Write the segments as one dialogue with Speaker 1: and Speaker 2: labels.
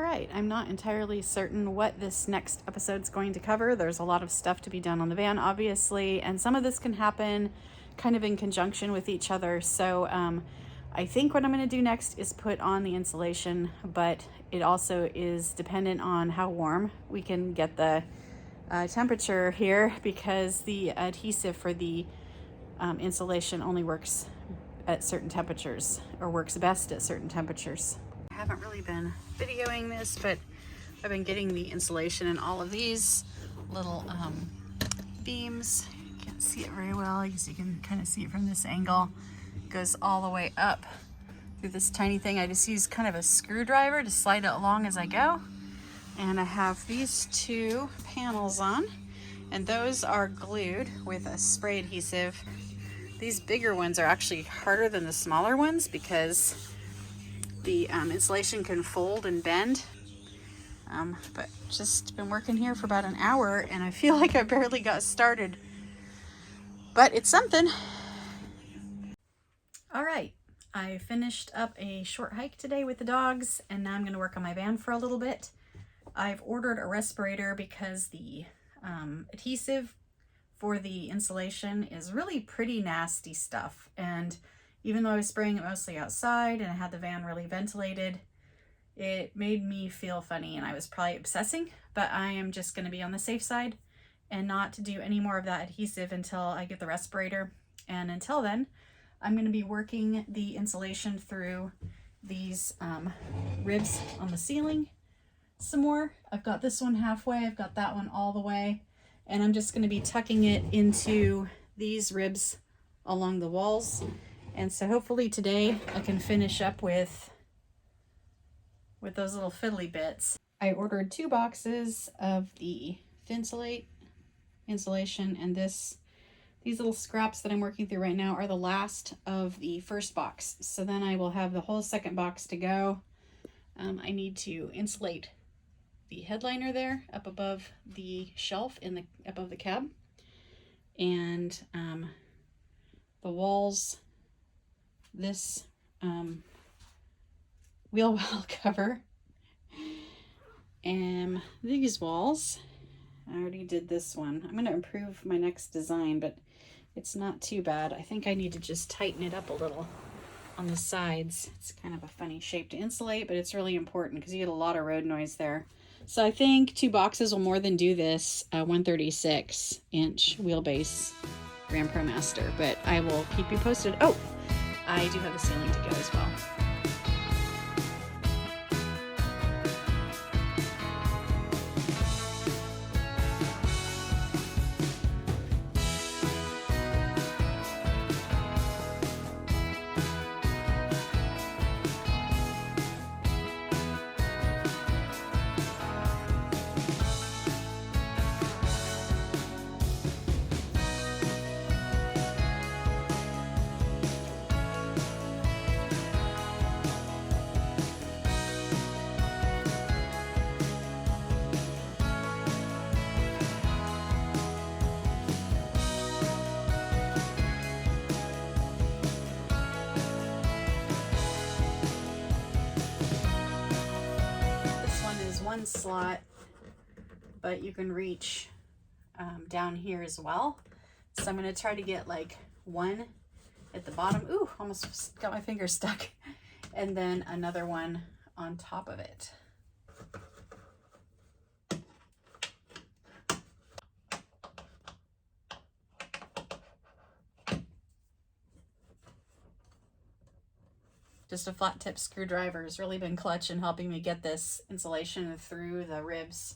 Speaker 1: right, I'm not entirely certain what this next episode's going to cover. There's a lot of stuff to be done on the van, obviously, and some of this can happen kind of in conjunction with each other. So I think what I'm going to do next is put on the insulation, but it also is dependent on how warm we can get the temperature here, because the adhesive for the insulation only works at certain temperatures, or works best at certain temperatures. I haven't really been videoing this, but I've been getting the insulation in all of these little beams. You can't see it very well. I guess you can kind of see it from this angle. It goes all the way up through this tiny thing. I just use kind of a screwdriver to slide it along as I go. And I have these two panels on, and those are glued with a spray adhesive. These bigger ones are actually harder than the smaller ones because the insulation can fold and bend. But just been working here for about an hour, and I feel like I barely got started. But it's something. All right, I finished up a short hike today with the dogs, and now I'm going to work on my van for a little bit. I've ordered a respirator because the adhesive for the insulation is really pretty nasty stuff. And even though I was spraying it mostly outside and I had the van really ventilated, it made me feel funny, and I was probably obsessing, but I am just going to be on the safe side and not do any more of that adhesive until I get the respirator. And until then, I'm going to be working the insulation through these ribs on the ceiling some more. I've got this one halfway, I've got that one all the way, and I'm just going to be tucking it into these ribs along the walls. And so hopefully today I can finish up with those little fiddly bits. I ordered 2 boxes of the thinsulate insulation, and these little scraps that I'm working through right now are the last of the first box. So then I will have the whole second box to go. I need to insulate the headliner there up above the shelf above the cab, and the walls, this wheel well cover, and these walls. I already did this one. I'm going to improve my next design, but it's not too bad. I think I need to just tighten it up a little on the sides. It's kind of a funny shape to insulate, but it's really important because you get a lot of road noise there. So I think 2 boxes will more than do this 136-inch wheelbase Ram Promaster, but I will keep you posted. Oh, I do have the ceiling to go as well. One slot, but you can reach down here as well. So I'm going to try to get like one at the bottom. Ooh, almost got my finger stuck. And then another one on top of it. Just a flat tip screwdriver has really been clutch in helping me get this insulation through the ribs.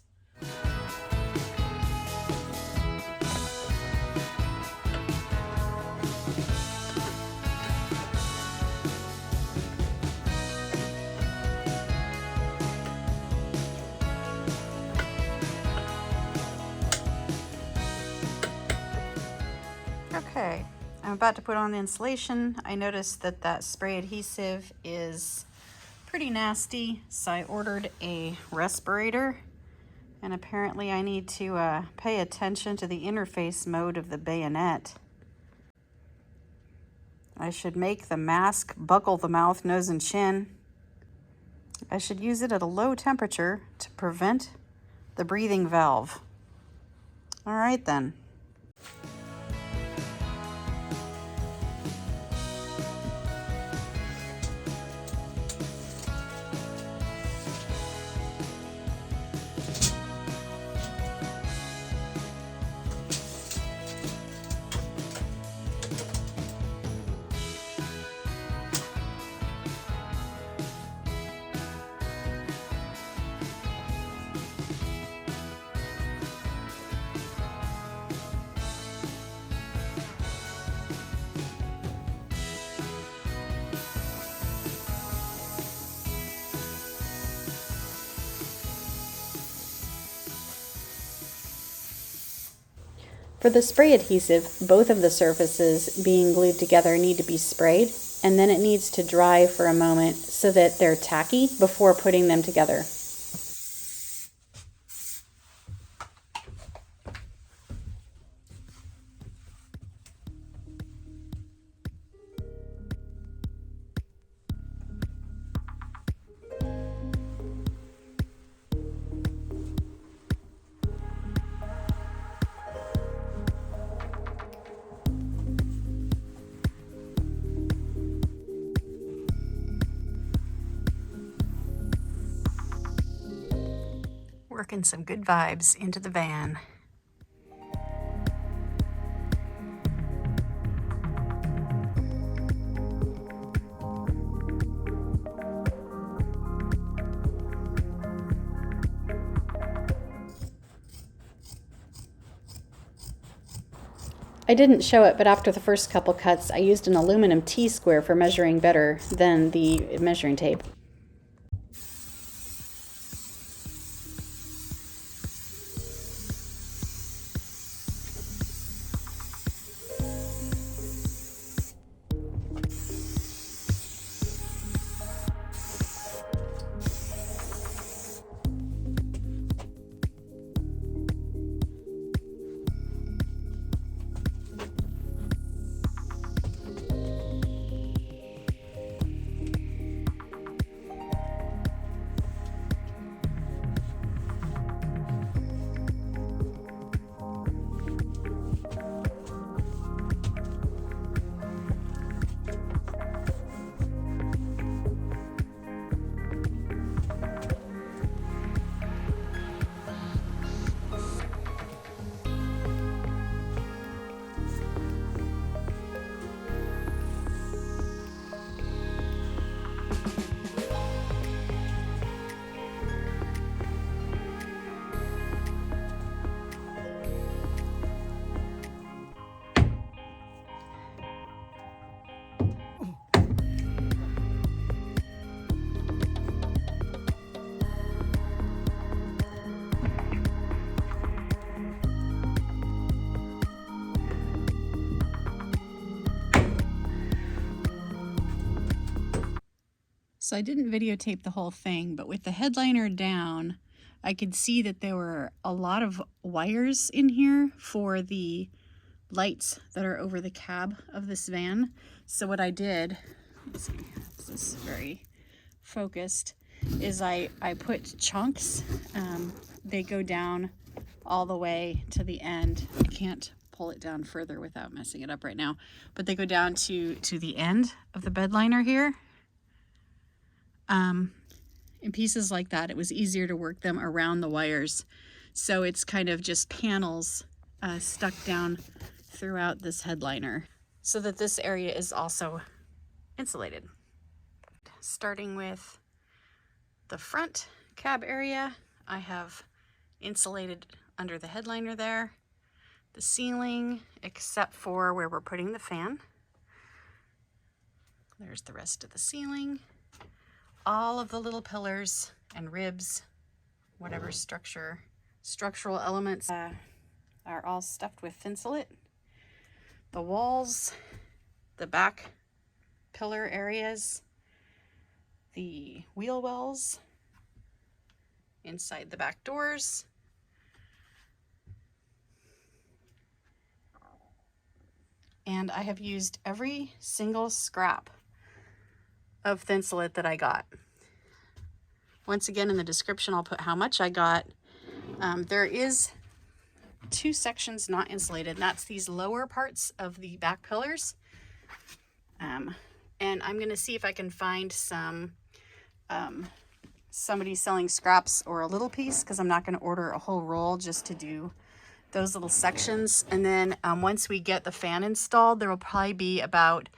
Speaker 1: Okay. I'm about to put on the insulation. I noticed that spray adhesive is pretty nasty, so I ordered a respirator, and apparently I need to pay attention to the interface mode of the bayonet. I should make the mask buckle the mouth, nose, and chin. I should use it at a low temperature to prevent the breathing valve. All right then. For the spray adhesive, both of the surfaces being glued together need to be sprayed, and then it needs to dry for a moment so that they're tacky before putting them together. Working some good vibes into the van. I didn't show it, but after the first couple cuts, I used an aluminum T-square for measuring better than the measuring tape. So I didn't videotape the whole thing, but with the headliner down, I could see that there were a lot of wires in here for the lights that are over the cab of this van. So what I did, let's see if this is very focused, is I put chunks. They go down all the way to the end. I can't pull it down further without messing it up right now, but they go down to the end of the bed liner here. In pieces like that, it was easier to work them around the wires. So it's kind of just panels stuck down throughout this headliner so that this area is also insulated. Starting with the front cab area, I have insulated under the headliner there, the ceiling, except for where we're putting the fan. There's the rest of the ceiling. All of the little pillars and ribs, whatever structural elements are all stuffed with thinsulate. The walls, the back pillar areas, the wheel wells, inside the back doors, and I have used every single scrap of thinsulate that I got. Once again, in the description, I'll put how much I got. There is 2 sections not insulated, and that's these lower parts of the back pillars. And I'm going to see if I can find some somebody selling scraps or a little piece, because I'm not going to order a whole roll just to do those little sections. And then once we get the fan installed, there will probably be about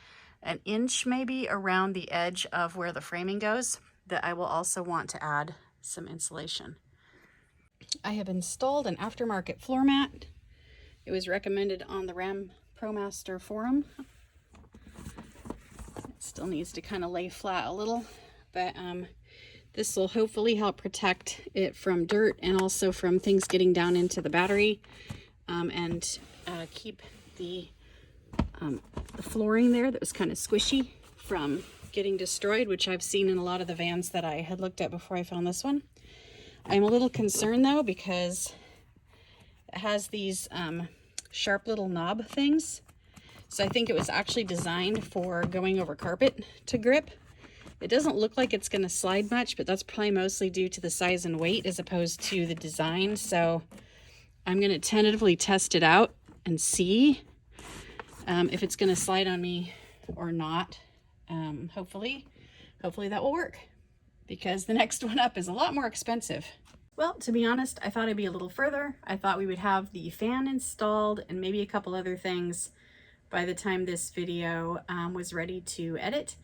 Speaker 1: an inch maybe around the edge of where the framing goes that I will also want to add some insulation. I have installed an aftermarket floor mat. It was recommended on the Promaster forum. It still needs to kind of lay flat a little, but this will hopefully help protect it from dirt and also from things getting down into the battery, and keep the flooring there that was kind of squishy from getting destroyed, which I've seen in a lot of the vans that I had looked at before I found this one. I'm a little concerned though, because it has these sharp little knob things. So I think it was actually designed for going over carpet to grip. It doesn't look like it's going to slide much, but that's probably mostly due to the size and weight as opposed to the design. So I'm going to tentatively test it out and see if it's going to slide on me or not. Hopefully that will work, because the next one up is a lot more expensive. Well, to be honest, I thought I'd be a little further. I thought we would have the fan installed and maybe a couple other things by the time this video was ready to edit.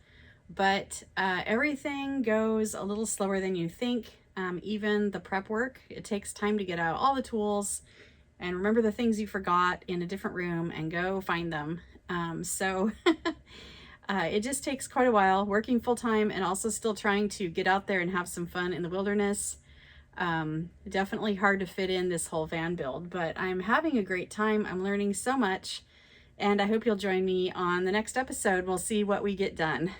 Speaker 1: But everything goes a little slower than you think. Even the prep work, it takes time to get out all the tools and remember the things you forgot in a different room and go find them. It just takes quite a while working full-time and also still trying to get out there and have some fun in the wilderness. Definitely hard to fit in this whole van build, but I'm having a great time. I'm learning so much, and I hope you'll join me on the next episode. We'll see what we get done.